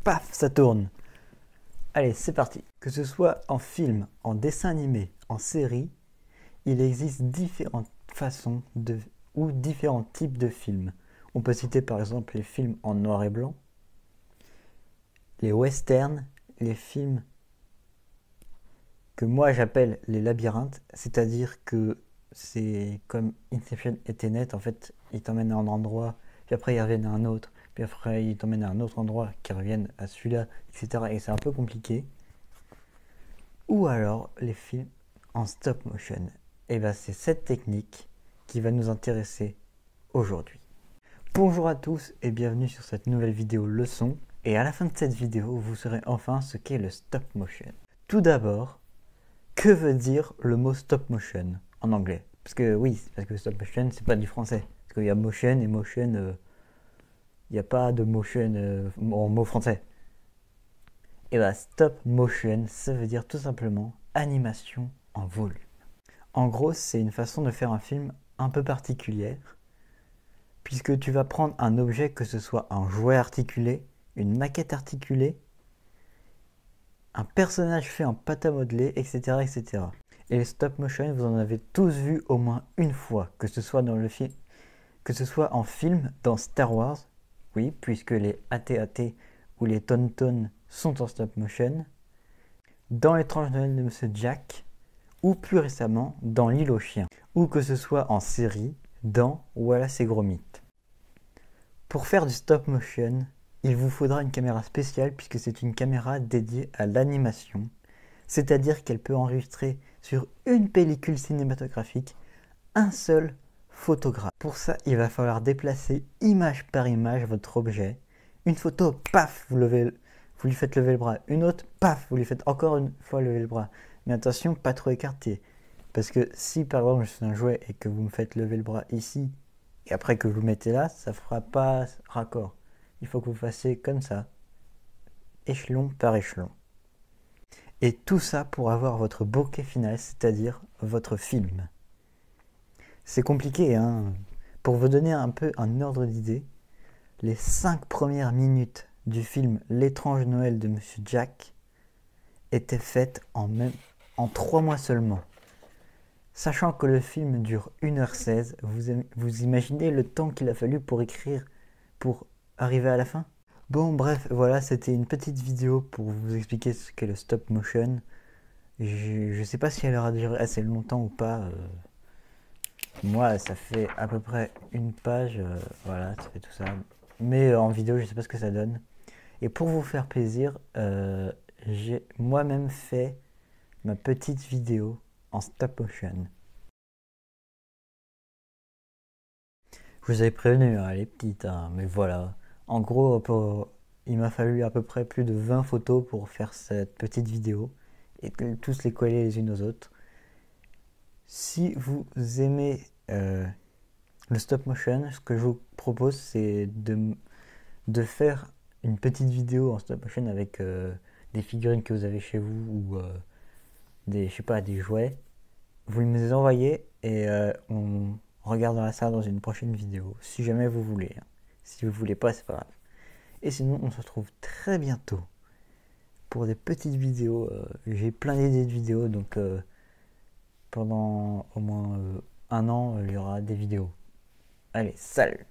paf, ça tourne. Allez, c'est parti. Que ce soit en film, en dessin animé, en série, il existe différentes façons ou différents types de films. On peut citer par exemple les films en noir et blanc, les westerns, les films que moi j'appelle les labyrinthes, c'est-à-dire que c'est comme Inception et Tenet, en fait, ils t'emmènent à un endroit, puis après ils reviennent à un autre, puis après ils t'emmènent à un autre endroit, qui reviennent à celui-là, etc. Et c'est un peu compliqué. Ou alors les films en stop motion. Et bien c'est cette technique qui va nous intéresser aujourd'hui. Bonjour à tous et bienvenue sur cette nouvelle vidéo leçon. Et à la fin de cette vidéo, vous saurez enfin ce qu'est le stop motion. Tout d'abord, que veut dire le mot stop motion en anglais? Parce que oui, parce que stop motion, c'est pas du français. Parce qu'il y a motion et motion, il n'y a pas de motion en mot français. Et bah stop motion, ça veut dire tout simplement animation en volume. En gros, c'est une façon de faire un film un peu particulière, puisque tu vas prendre un objet, que ce soit un jouet articulé, une maquette articulée, un personnage fait en pâte à modeler, etc., etc. Et les stop motion, vous en avez tous vu au moins une fois, que ce soit dans le film, que ce soit en film, dans Star Wars, oui, puisque les AT-AT ou les Tauntaun sont en stop motion, dans L'étrange Noël de Monsieur Jack, ou plus récemment dans L'île aux chiens, ou que ce soit en série, dans Wallace et Gromit. Pour faire du stop motion, il vous faudra une caméra spéciale puisque c'est une caméra dédiée à l'animation, c'est-à-dire qu'elle peut enregistrer sur une pellicule cinématographique un seul photographe. Pour ça, il va falloir déplacer image par image votre objet. Une photo, paf, vous lui faites lever le bras. Une autre, paf, vous lui faites encore une fois lever le bras. Mais attention, pas trop écarté. Parce que si par exemple je suis un jouet et que vous me faites lever le bras ici, et après que vous le mettez là, ça ne fera pas raccord. Il faut que vous fassiez comme ça, échelon par échelon. Et tout ça pour avoir votre bokeh final, c'est-à-dire votre film. C'est compliqué, hein. Pour vous donner un peu un ordre d'idée, les 5 premières minutes du film L'étrange Noël de Monsieur Jack étaient faites en 3 mois seulement. Sachant que le film dure 1h16, vous imaginez le temps qu'il a fallu pour écrire, pour arriver à la fin? Bon bref, voilà, c'était une petite vidéo pour vous expliquer ce qu'est le stop motion. Je sais pas si elle aura duré assez longtemps ou pas. Moi, ça fait à peu près une page, voilà, ça fait tout ça. Mais en vidéo, je sais pas ce que ça donne. Et pour vous faire plaisir, j'ai moi-même fait ma petite vidéo en stop motion. Je vous avais prévenu, hein, elle est petite, hein, mais voilà. En gros, il m'a fallu à peu près plus de 20 photos pour faire cette petite vidéo et tous les coller les unes aux autres. Si vous aimez le stop motion, ce que je vous propose, c'est de faire une petite vidéo en stop motion avec des figurines que vous avez chez vous ou je sais pas, des jouets. Vous me les envoyez et on regardera ça dans une prochaine vidéo, si jamais vous voulez. Si vous voulez pas, c'est pas grave. Et sinon, on se retrouve très bientôt pour des petites vidéos. J'ai plein d'idées de vidéos, donc pendant au moins un an, il y aura des vidéos. Allez, salut!